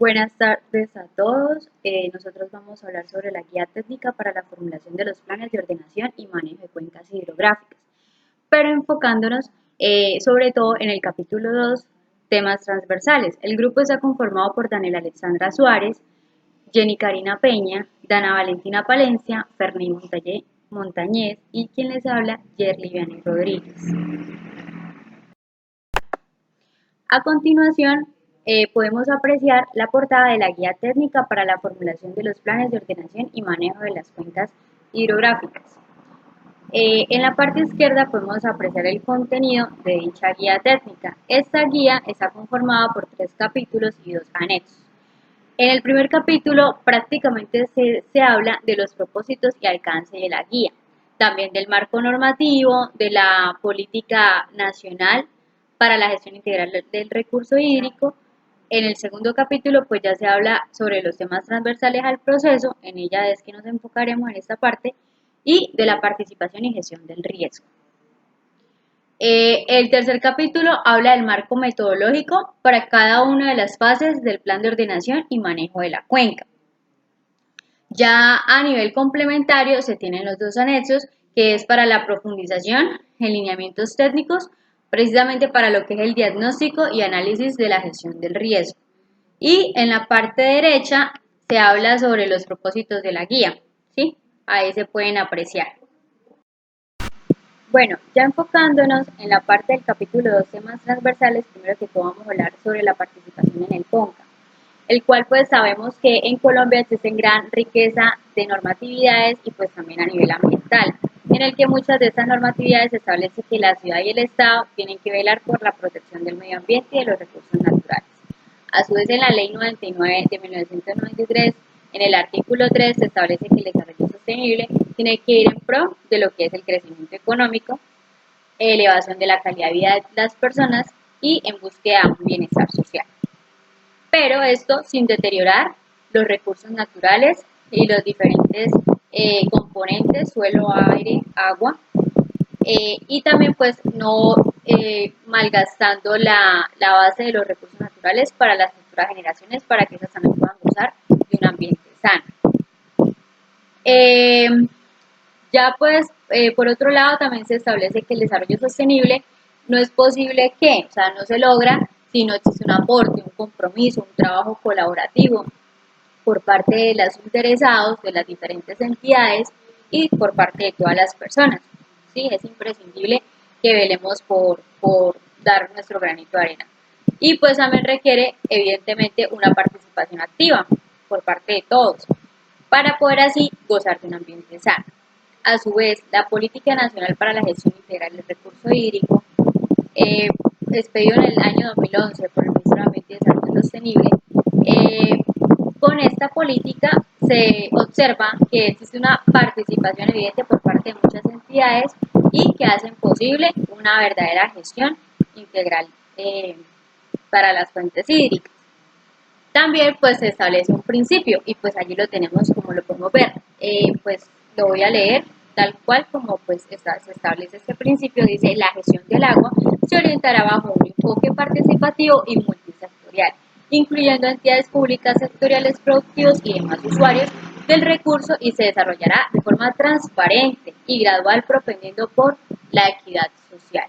Buenas tardes a todos. Nosotros vamos a hablar sobre la guía técnica para la formulación de los planes de ordenación y manejo de cuencas hidrográficas, pero enfocándonos sobre todo en el capítulo 2, temas transversales. El grupo está conformado por Daniela Alexandra Suárez, Jenny Karina Peña, Dana Valentina Palencia, Fernández Montañez y quien les habla, Yerly Vianney Rodríguez. A continuación, podemos apreciar la portada de la guía técnica para la formulación de los planes de ordenación y manejo de las cuencas hidrográficas. En la parte izquierda podemos apreciar el contenido de dicha guía técnica. Esta guía está conformada por 3 capítulos y 2 anexos. En el primer capítulo prácticamente se habla de los propósitos y alcance de la guía, también del marco normativo, de la política nacional para la gestión integral del recurso hídrico. En el segundo capítulo pues ya se habla sobre los temas transversales al proceso, en ella es que nos enfocaremos en esta parte, y de la participación y gestión del riesgo. El tercer capítulo habla del marco metodológico para cada una de las fases del plan de ordenación y manejo de la cuenca. Ya a nivel complementario se tienen los 2 anexos, que es para la profundización en lineamientos técnicos, precisamente para lo que es el diagnóstico y análisis de la gestión del riesgo. Y en la parte derecha se habla sobre los propósitos de la guía, ¿sí? Ahí se pueden apreciar. Bueno, ya enfocándonos en la parte del capítulo 2, temas transversales, primero que todo vamos a hablar sobre la participación en el PONCA, el cual pues sabemos que en Colombia existe gran riqueza de normatividades y pues también a nivel ambiental, en el que muchas de estas normatividades establece que la ciudad y el Estado tienen que velar por la protección del medio ambiente y de los recursos naturales. A su vez, en la Ley 99 de 1993, en el artículo 3 se establece que el desarrollo sostenible tiene que ir en pro de lo que es el crecimiento económico, elevación de la calidad de vida de las personas y en búsqueda de un bienestar social. Pero esto sin deteriorar los recursos naturales y los diferentes componentes, suelo, aire, agua, y también pues no malgastando la base de los recursos naturales para las futuras generaciones, para que esas también puedan gozar de un ambiente sano. Ya pues por otro lado también se establece que el desarrollo sostenible no es posible que, o sea, no se logra si no existe un aporte, un compromiso, un trabajo colaborativo por parte de los interesados, de las diferentes entidades y por parte de todas las personas. ¿Sí? Es imprescindible que velemos por dar nuestro granito de arena. Y pues también requiere evidentemente una participación activa por parte de todos, para poder así gozar de un ambiente sano. A su vez, la Política Nacional para la Gestión Integral del Recurso Hídrico, expedido en el año 2011 por el Ministerio de Ambiente y Desarrollo Sostenible, con esta política se observa que existe una participación evidente por parte de muchas entidades y que hacen posible una verdadera gestión integral para las fuentes hídricas. También pues se establece un principio y pues allí lo tenemos como lo podemos ver. Pues lo voy a leer tal cual como pues se establece este principio. Dice: la gestión del agua se orientará bajo un enfoque participativo y multisectorial, incluyendo entidades públicas, sectoriales, productivos y demás usuarios del recurso, y se desarrollará de forma transparente y gradual, propendiendo por la equidad social.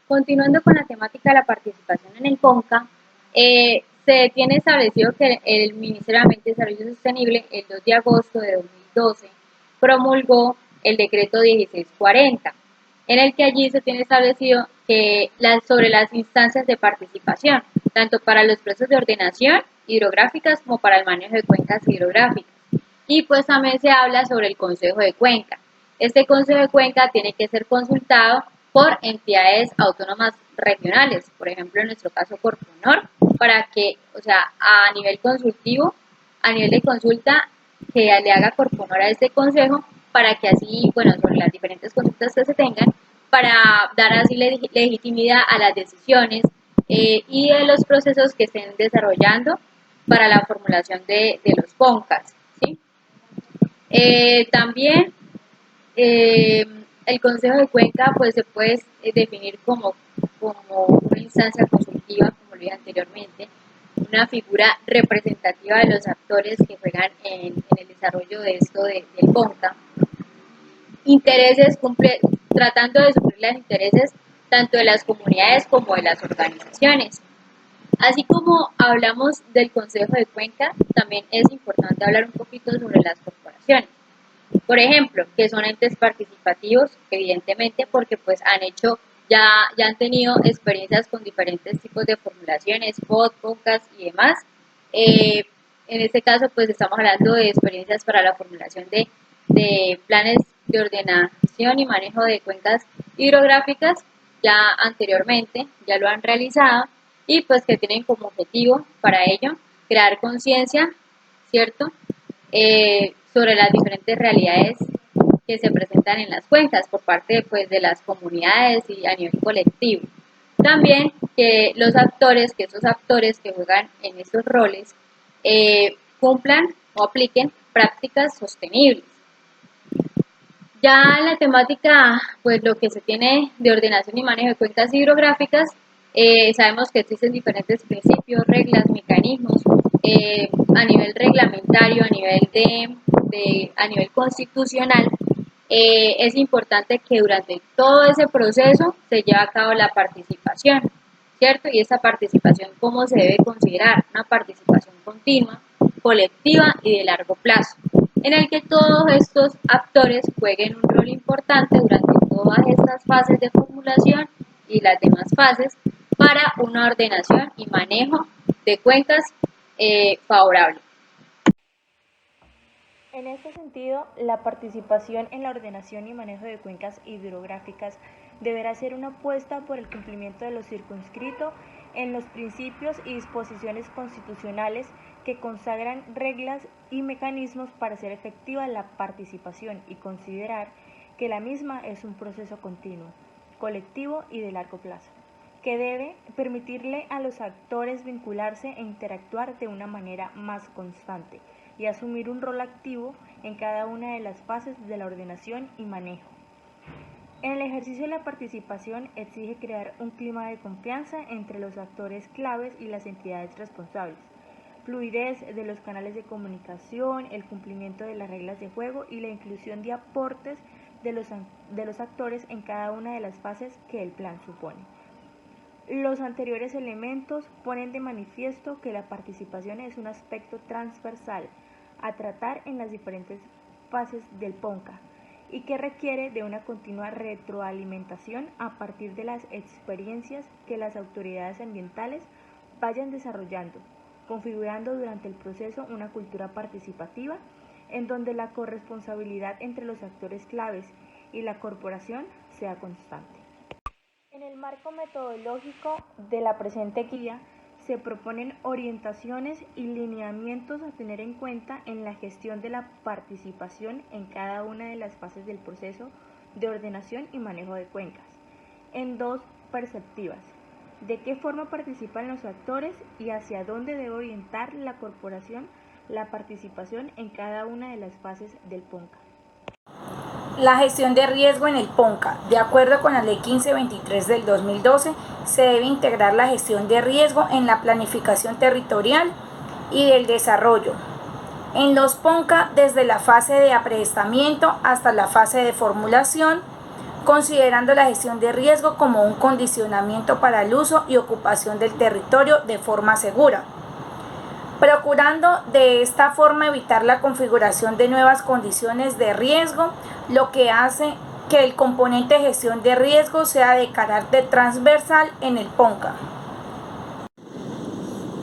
Continuando con la temática de la participación en el PONCA, se tiene establecido que el Ministerio de Ambiente y Desarrollo Sostenible el 2 de agosto de 2012 promulgó el decreto 1640, en el que allí se tiene establecido que sobre las instancias de participación, tanto para los procesos de ordenación hidrográficas como para el manejo de cuencas hidrográficas. Y pues también se habla sobre el Consejo de Cuenca. Este Consejo de Cuenca tiene que ser consultado por entidades autónomas regionales, por ejemplo en nuestro caso Corponor, para que, o sea, a nivel consultivo, a nivel de consulta, que le haga Corponor a este consejo, para que así, bueno, sobre las diferentes consultas que se tengan, para dar así legitimidad a las decisiones y de los procesos que estén desarrollando para la formulación de los PONCAs, ¿sí? También el Consejo de Cuenca pues se puede definir como una instancia consultiva, como dije anteriormente, una figura representativa de los actores que juegan en el desarrollo de esto del PONCA. Intereses, tratando de suplir los intereses tanto de las comunidades como de las organizaciones. Así como hablamos del Consejo de Cuenca, también es importante hablar un poquito sobre las corporaciones. Por ejemplo, que son entes participativos, evidentemente, porque pues ya han tenido experiencias con diferentes tipos de formulaciones, podcasts y demás. En este caso, pues estamos hablando de experiencias para la formulación de planes de ordenación y manejo de cuencas hidrográficas, ya anteriormente, ya lo han realizado, y pues que tienen como objetivo para ello crear conciencia, ¿cierto? Sobre las diferentes realidades que se presentan en las cuencas por parte pues, de las comunidades y a nivel colectivo. También que esos actores que juegan en estos roles, cumplan o apliquen prácticas sostenibles. Ya en la temática, pues lo que se tiene de ordenación y manejo de cuencas hidrográficas, sabemos que existen diferentes principios, reglas, mecanismos, a nivel reglamentario, a nivel constitucional. Es importante que durante todo ese proceso se lleve a cabo la participación, ¿cierto? Y esa participación, ¿cómo se debe considerar? Una participación continua, colectiva y de largo plazo, en el que todos estos actores jueguen un rol importante durante todas estas fases de formulación y las demás fases para una ordenación y manejo de cuencas favorable. En este sentido, la participación en la ordenación y manejo de cuencas hidrográficas deberá ser una apuesta por el cumplimiento de lo circunscrito en los principios y disposiciones constitucionales que consagran reglas y mecanismos para hacer efectiva la participación y considerar que la misma es un proceso continuo, colectivo y de largo plazo, que debe permitirle a los actores vincularse e interactuar de una manera más constante y asumir un rol activo en cada una de las fases de la ordenación y manejo. En el ejercicio de la participación exige crear un clima de confianza entre los actores claves y las entidades responsables, fluidez de los canales de comunicación, el cumplimiento de las reglas de juego y la inclusión de aportes de los actores en cada una de las fases que el plan supone. Los anteriores elementos ponen de manifiesto que la participación es un aspecto transversal a tratar en las diferentes fases del PONCA y que requiere de una continua retroalimentación a partir de las experiencias que las autoridades ambientales vayan desarrollando, configurando durante el proceso una cultura participativa en donde la corresponsabilidad entre los actores claves y la corporación sea constante. En el marco metodológico de la presente guía se proponen orientaciones y lineamientos a tener en cuenta en la gestión de la participación en cada una de las fases del proceso de ordenación y manejo de cuencas, en dos perspectivas: de qué forma participan los actores y hacia dónde debe orientar la corporación la participación en cada una de las fases del PONCA. La gestión de riesgo en el PONCA. De acuerdo con la Ley 1523 del 2012, se debe integrar la gestión de riesgo en la planificación territorial y del desarrollo. En los PONCA, desde la fase de aprestamiento hasta la fase de formulación, considerando la gestión de riesgo como un condicionamiento para el uso y ocupación del territorio de forma segura, procurando de esta forma evitar la configuración de nuevas condiciones de riesgo, lo que hace que el componente de gestión de riesgo sea de carácter transversal en el PONCA.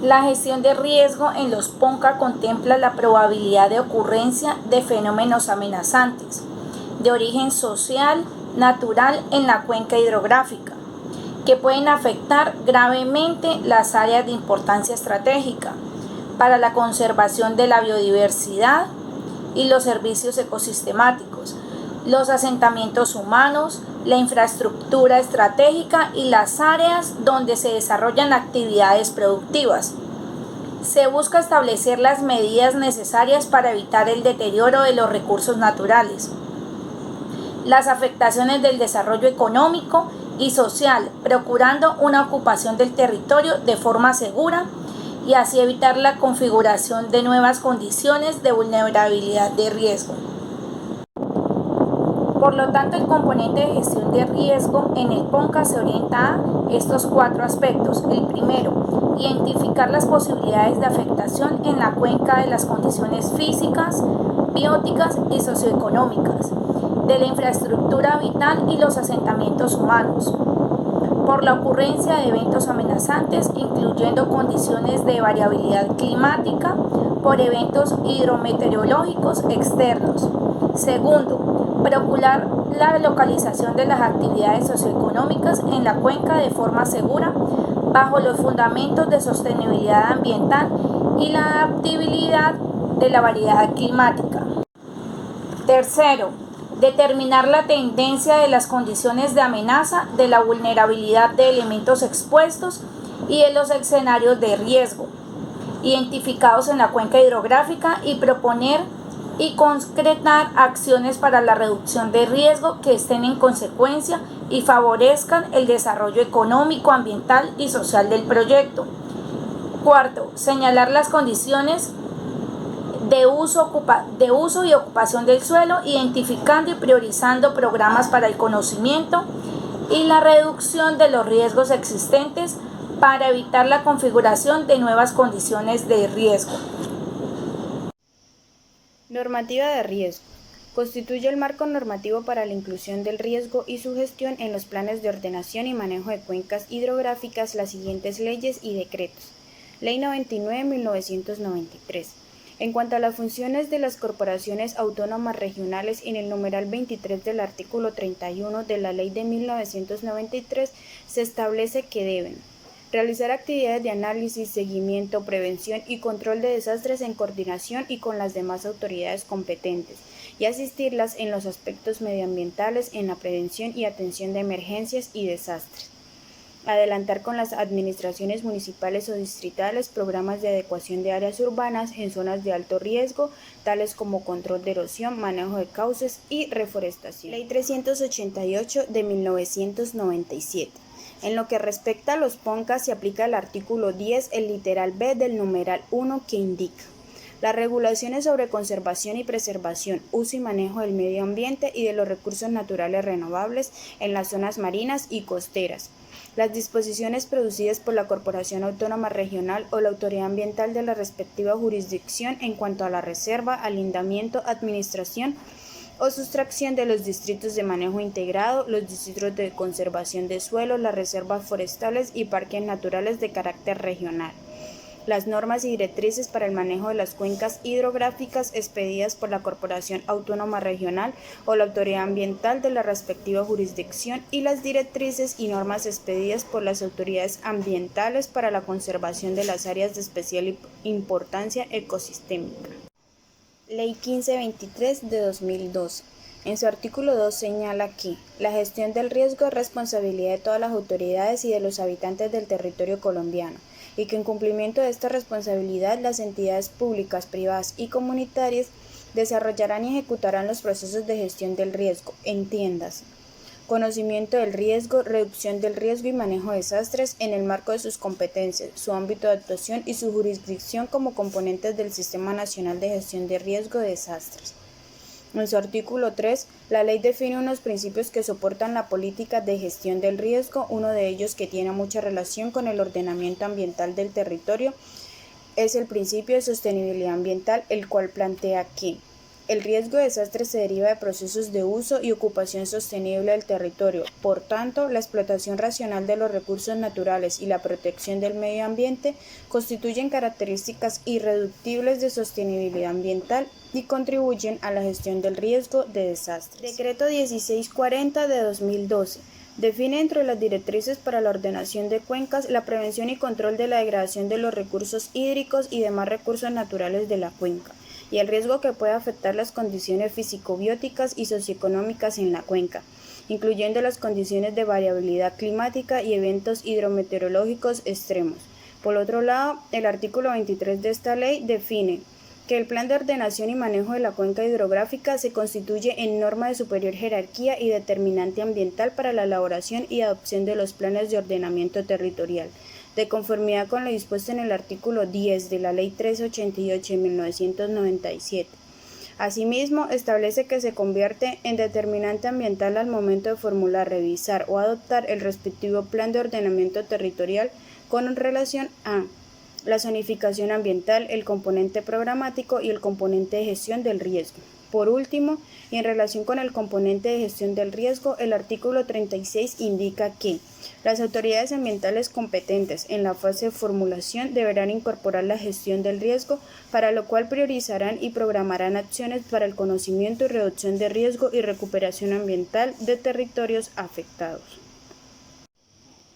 La gestión de riesgo en los PONCA contempla la probabilidad de ocurrencia de fenómenos amenazantes de origen social, natural en la cuenca hidrográfica, que pueden afectar gravemente las áreas de importancia estratégica para la conservación de la biodiversidad y los servicios ecosistemáticos, los asentamientos humanos, la infraestructura estratégica y las áreas donde se desarrollan actividades productivas. Se busca establecer las medidas necesarias para evitar el deterioro de los recursos naturales, las afectaciones del desarrollo económico y social, procurando una ocupación del territorio de forma segura y así evitar la configuración de nuevas condiciones de vulnerabilidad de riesgo. Por lo tanto, el componente de gestión de riesgo en el PONCA se orienta a estos 4 aspectos. El primero, identificar las posibilidades de afectación en la cuenca de las condiciones físicas, bióticas y socioeconómicas, de la infraestructura vital y los asentamientos humanos, por la ocurrencia de eventos amenazantes, incluyendo condiciones de variabilidad climática, por eventos hidrometeorológicos externos. Segundo, procurar la localización de las actividades socioeconómicas en la cuenca de forma segura, bajo los fundamentos de sostenibilidad ambiental y la adaptabilidad de la variedad climática. Tercero, determinar la tendencia de las condiciones de amenaza, de la vulnerabilidad de elementos expuestos y de los escenarios de riesgo identificados en la cuenca hidrográfica y proponer y concretar acciones para la reducción de riesgo que estén en consecuencia y favorezcan el desarrollo económico, ambiental y social del proyecto. Cuarto, señalar las condiciones de uso y ocupación del suelo, identificando y priorizando programas para el conocimiento y la reducción de los riesgos existentes para evitar la configuración de nuevas condiciones de riesgo. Normativa de riesgo. Constituye el marco normativo para la inclusión del riesgo y su gestión en los planes de ordenación y manejo de cuencas hidrográficas las siguientes leyes y decretos. Ley 99/1993. En cuanto a las funciones de las corporaciones autónomas regionales, en el numeral 23 del artículo 31 de la Ley de 1993 se establece que deben realizar actividades de análisis, seguimiento, prevención y control de desastres en coordinación y con las demás autoridades competentes, y asistirlas en los aspectos medioambientales en la prevención y atención de emergencias y desastres. Adelantar con las administraciones municipales o distritales programas de adecuación de áreas urbanas en zonas de alto riesgo, tales como control de erosión, manejo de cauces y reforestación. Ley 388 de 1997. En lo que respecta a los PONCAS, se aplica el artículo 10, el literal B del numeral 1, que indica las regulaciones sobre conservación y preservación, uso y manejo del medio ambiente y de los recursos naturales renovables en las zonas marinas y costeras. Las disposiciones producidas por la Corporación Autónoma Regional o la Autoridad Ambiental de la respectiva jurisdicción en cuanto a la reserva, alindamiento, administración o sustracción de los distritos de manejo integrado, los distritos de conservación de suelo, las reservas forestales y parques naturales de carácter regional. Las normas y directrices para el manejo de las cuencas hidrográficas expedidas por la Corporación Autónoma Regional o la Autoridad Ambiental de la respectiva jurisdicción y las directrices y normas expedidas por las autoridades ambientales para la conservación de las áreas de especial importancia ecosistémica. Ley 1523 de 2012. En su artículo 2 señala que la gestión del riesgo es responsabilidad de todas las autoridades y de los habitantes del territorio colombiano, y que en cumplimiento de esta responsabilidad las entidades públicas, privadas y comunitarias desarrollarán y ejecutarán los procesos de gestión del riesgo, entiéndase, conocimiento del riesgo, reducción del riesgo y manejo de desastres en el marco de sus competencias, su ámbito de actuación y su jurisdicción como componentes del Sistema Nacional de Gestión de Riesgo de Desastres. En su artículo 3, la ley define unos principios que soportan la política de gestión del riesgo. Uno de ellos, que tiene mucha relación con el ordenamiento ambiental del territorio, es el principio de sostenibilidad ambiental, el cual plantea que el riesgo de desastre se deriva de procesos de uso y ocupación sostenible del territorio. Por tanto, la explotación racional de los recursos naturales y la protección del medio ambiente constituyen características irreductibles de sostenibilidad ambiental y contribuyen a la gestión del riesgo de desastres. Decreto 1640 de 2012. Define entre las directrices para la ordenación de cuencas la prevención y control de la degradación de los recursos hídricos y demás recursos naturales de la cuenca, y el riesgo que puede afectar las condiciones físico-bióticas y socioeconómicas en la cuenca, incluyendo las condiciones de variabilidad climática y eventos hidrometeorológicos extremos. Por otro lado, el artículo 23 de esta ley define que el Plan de Ordenación y Manejo de la Cuenca Hidrográfica se constituye en norma de superior jerarquía y determinante ambiental para la elaboración y adopción de los planes de ordenamiento territorial, de conformidad con lo dispuesto en el artículo 10 de la Ley 1388 de 1997. Asimismo, establece que se convierte en determinante ambiental al momento de formular, revisar o adoptar el respectivo plan de ordenamiento territorial con relación a la zonificación ambiental, el componente programático y el componente de gestión del riesgo. Por último, y en relación con el componente de gestión del riesgo, el artículo 36 indica que las autoridades ambientales competentes en la fase de formulación deberán incorporar la gestión del riesgo, para lo cual priorizarán y programarán acciones para el conocimiento y reducción de riesgo y recuperación ambiental de territorios afectados.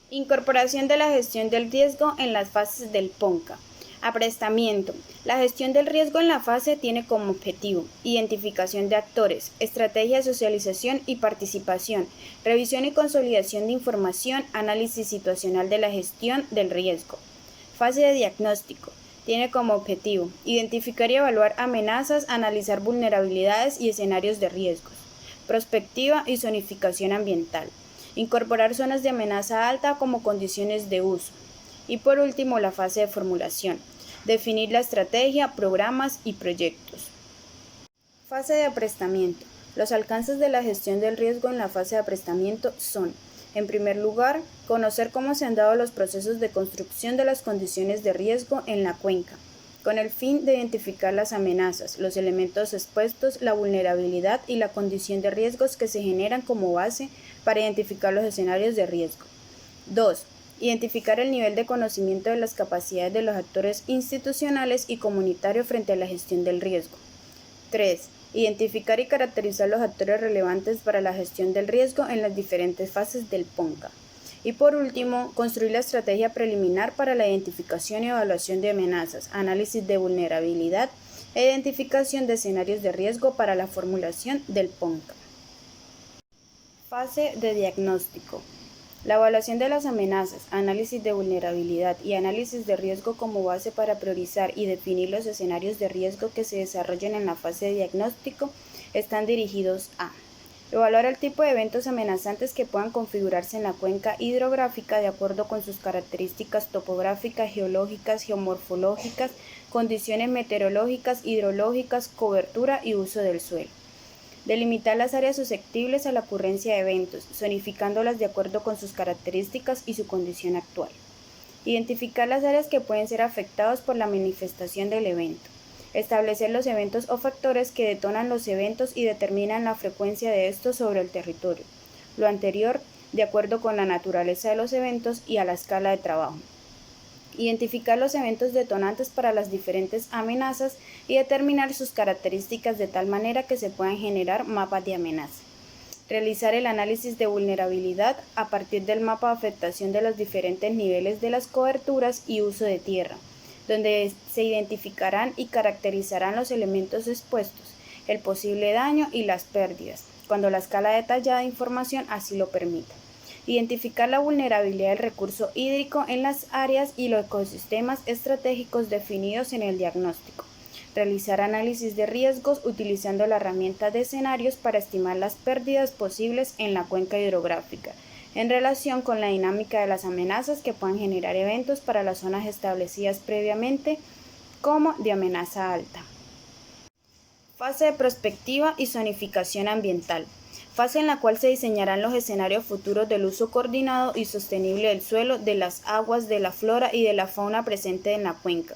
Incorporación de la gestión del riesgo en las fases del PONCA. Aprestamiento. La gestión del riesgo en la fase tiene como objetivo identificación de actores, estrategia de socialización y participación, revisión y consolidación de información, análisis situacional de la gestión del riesgo. Fase de diagnóstico. Tiene como objetivo identificar y evaluar amenazas, analizar vulnerabilidades y escenarios de riesgos. Prospectiva y zonificación ambiental. Incorporar zonas de amenaza alta como condiciones de uso. Y por último, la fase de formulación. Definir la estrategia, programas y proyectos. Fase de aprestamiento. Los alcances de la gestión del riesgo en la fase de aprestamiento son, en primer lugar, conocer cómo se han dado los procesos de construcción de las condiciones de riesgo en la cuenca, con el fin de identificar las amenazas, los elementos expuestos, la vulnerabilidad y la condición de riesgos que se generan como base para identificar los escenarios de riesgo. 2. Identificar el nivel de conocimiento de las capacidades de los actores institucionales y comunitarios frente a la gestión del riesgo. 3. Identificar y caracterizar los actores relevantes para la gestión del riesgo en las diferentes fases del PONCA. Y por último, construir la estrategia preliminar para la identificación y evaluación de amenazas, análisis de vulnerabilidad e identificación de escenarios de riesgo para la formulación del PONCA. Fase de diagnóstico. La evaluación de las amenazas, análisis de vulnerabilidad y análisis de riesgo como base para priorizar y definir los escenarios de riesgo que se desarrollen en la fase de diagnóstico están dirigidos a evaluar el tipo de eventos amenazantes que puedan configurarse en la cuenca hidrográfica de acuerdo con sus características topográficas, geológicas, geomorfológicas, condiciones meteorológicas, hidrológicas, cobertura y uso del suelo. Delimitar las áreas susceptibles a la ocurrencia de eventos, zonificándolas de acuerdo con sus características y su condición actual. Identificar las áreas que pueden ser afectadas por la manifestación del evento. Establecer los eventos o factores que detonan los eventos y determinan la frecuencia de estos sobre el territorio. Lo anterior, de acuerdo con la naturaleza de los eventos y a la escala de trabajo. Identificar los eventos detonantes para las diferentes amenazas y determinar sus características de tal manera que se puedan generar mapas de amenaza. Realizar el análisis de vulnerabilidad a partir del mapa de afectación de los diferentes niveles de las coberturas y uso de tierra, donde se identificarán y caracterizarán los elementos expuestos, el posible daño y las pérdidas, cuando la escala detallada de información así lo permita. Identificar la vulnerabilidad del recurso hídrico en las áreas y los ecosistemas estratégicos definidos en el diagnóstico. Realizar análisis de riesgos utilizando la herramienta de escenarios para estimar las pérdidas posibles en la cuenca hidrográfica, en relación con la dinámica de las amenazas que puedan generar eventos para las zonas establecidas previamente como de amenaza alta. Fase de prospectiva y zonificación ambiental. Fase en la cual se diseñarán los escenarios futuros del uso coordinado y sostenible del suelo, de las aguas, de la flora y de la fauna presente en la cuenca,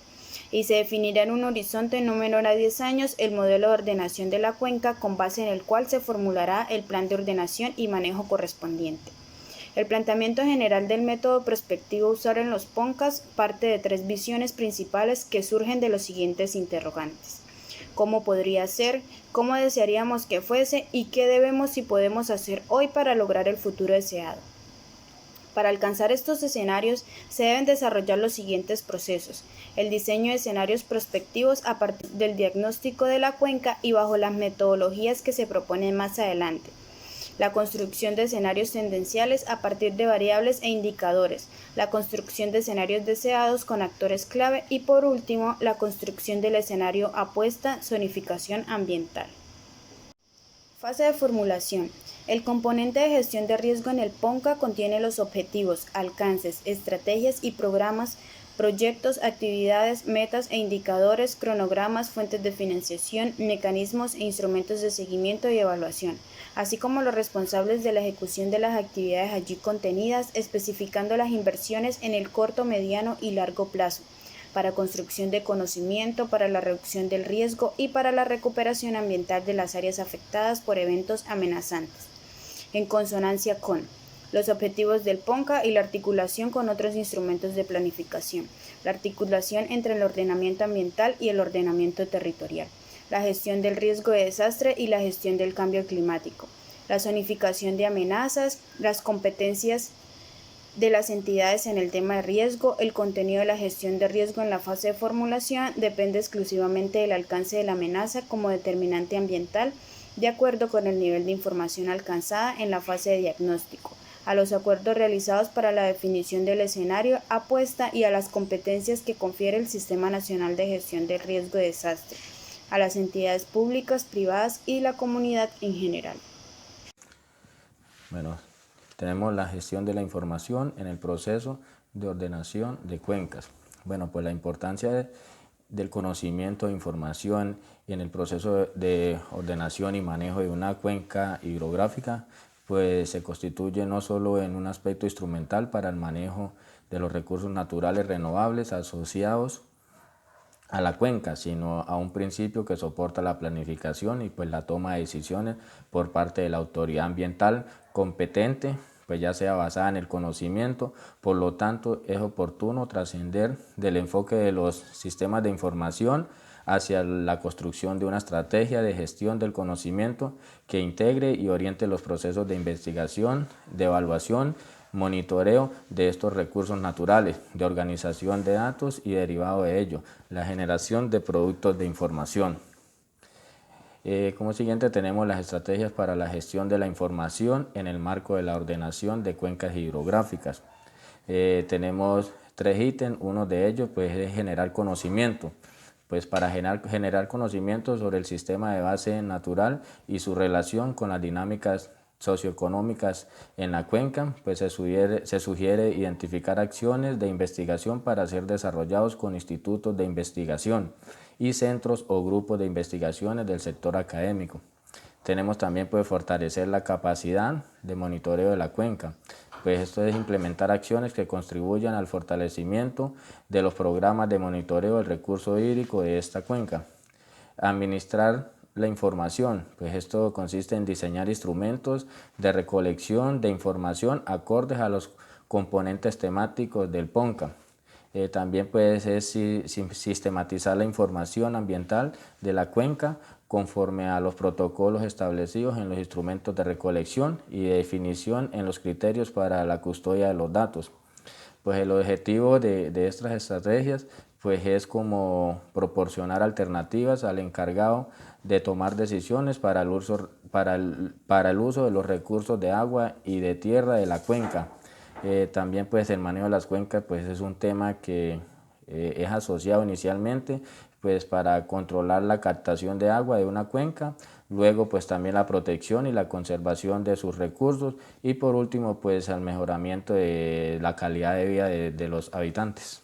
y se definirá en un horizonte no menor a 10 años el modelo de ordenación de la cuenca con base en el cual se formulará el plan de ordenación y manejo correspondiente. El planteamiento general del método prospectivo usado en los PONCAs parte de 3 visiones principales que surgen de los siguientes interrogantes. ¿Cómo podría ser? ¿Cómo desearíamos que fuese? ¿Y qué debemos y podemos hacer hoy para lograr el futuro deseado? Para alcanzar estos escenarios se deben desarrollar los siguientes procesos: el diseño de escenarios prospectivos a partir del diagnóstico de la cuenca y bajo las metodologías que se proponen más adelante, la construcción de escenarios tendenciales a partir de variables e indicadores, la construcción de escenarios deseados con actores clave y por último, la construcción del escenario apuesta, zonificación ambiental. Fase de formulación. El componente de gestión de riesgo en el PONCA contiene los objetivos, alcances, estrategias y programas, proyectos, actividades, metas e indicadores, cronogramas, fuentes de financiación, mecanismos e instrumentos de seguimiento y evaluación, así como los responsables de la ejecución de las actividades allí contenidas, especificando las inversiones en el corto, mediano y largo plazo, para construcción de conocimiento, para la reducción del riesgo y para la recuperación ambiental de las áreas afectadas por eventos amenazantes, en consonancia con los objetivos del PONCA y la articulación con otros instrumentos de planificación, la articulación entre el ordenamiento ambiental y el ordenamiento territorial, la gestión del riesgo de desastre y la gestión del cambio climático, la zonificación de amenazas, las competencias de las entidades en el tema de riesgo. El contenido de la gestión de riesgo en la fase de formulación depende exclusivamente del alcance de la amenaza como determinante ambiental, de acuerdo con el nivel de información alcanzada en la fase de diagnóstico, a los acuerdos realizados para la definición del escenario apuesta y a las competencias que confiere el Sistema Nacional de Gestión del Riesgo de Desastre, a las entidades públicas, privadas y la comunidad en general. Bueno, tenemos la gestión de la información en el proceso de ordenación de cuencas. Bueno, pues la importancia del conocimiento de información en el proceso de ordenación y manejo de una cuenca hidrográfica, pues se constituye no solo en un aspecto instrumental para el manejo de los recursos naturales renovables asociados a la cuenca, sino a un principio que soporta la planificación y pues la toma de decisiones por parte de la autoridad ambiental competente, pues ya sea basada en el conocimiento. Por lo tanto, es oportuno trascender del enfoque de los sistemas de información hacia la construcción de una estrategia de gestión del conocimiento que integre y oriente los procesos de investigación, de evaluación, monitoreo de estos recursos naturales, de organización de datos y derivado de ello, la generación de productos de información. Como siguiente tenemos las estrategias para la gestión de la información en el marco de la ordenación de cuencas hidrográficas. Tenemos 3 ítems, uno de ellos pues, es generar conocimiento. Pues para generar conocimiento sobre el sistema de base natural y su relación con las dinámicas socioeconómicas en la cuenca, pues se sugiere identificar acciones de investigación para ser desarrollados con institutos de investigación y centros o grupos de investigaciones del sector académico. Tenemos también pues fortalecer la capacidad de monitoreo de la cuenca. Pues esto es implementar acciones que contribuyan al fortalecimiento de los programas de monitoreo del recurso hídrico de esta cuenca. Administrar la información, pues esto consiste en diseñar instrumentos de recolección de información acordes a los componentes temáticos del PONCA. También pues es sistematizar la información ambiental de la cuenca conforme a los protocolos establecidos en los instrumentos de recolección y de definición en los criterios para la custodia de los datos. Pues el objetivo de estas estrategias pues es como proporcionar alternativas al encargado de tomar decisiones para el uso de los recursos de agua y de tierra de la cuenca. También pues el manejo de las cuencas pues es un tema que es asociado inicialmente pues para controlar la captación de agua de una cuenca, luego pues también la protección y la conservación de sus recursos y por último pues el mejoramiento de la calidad de vida de los habitantes.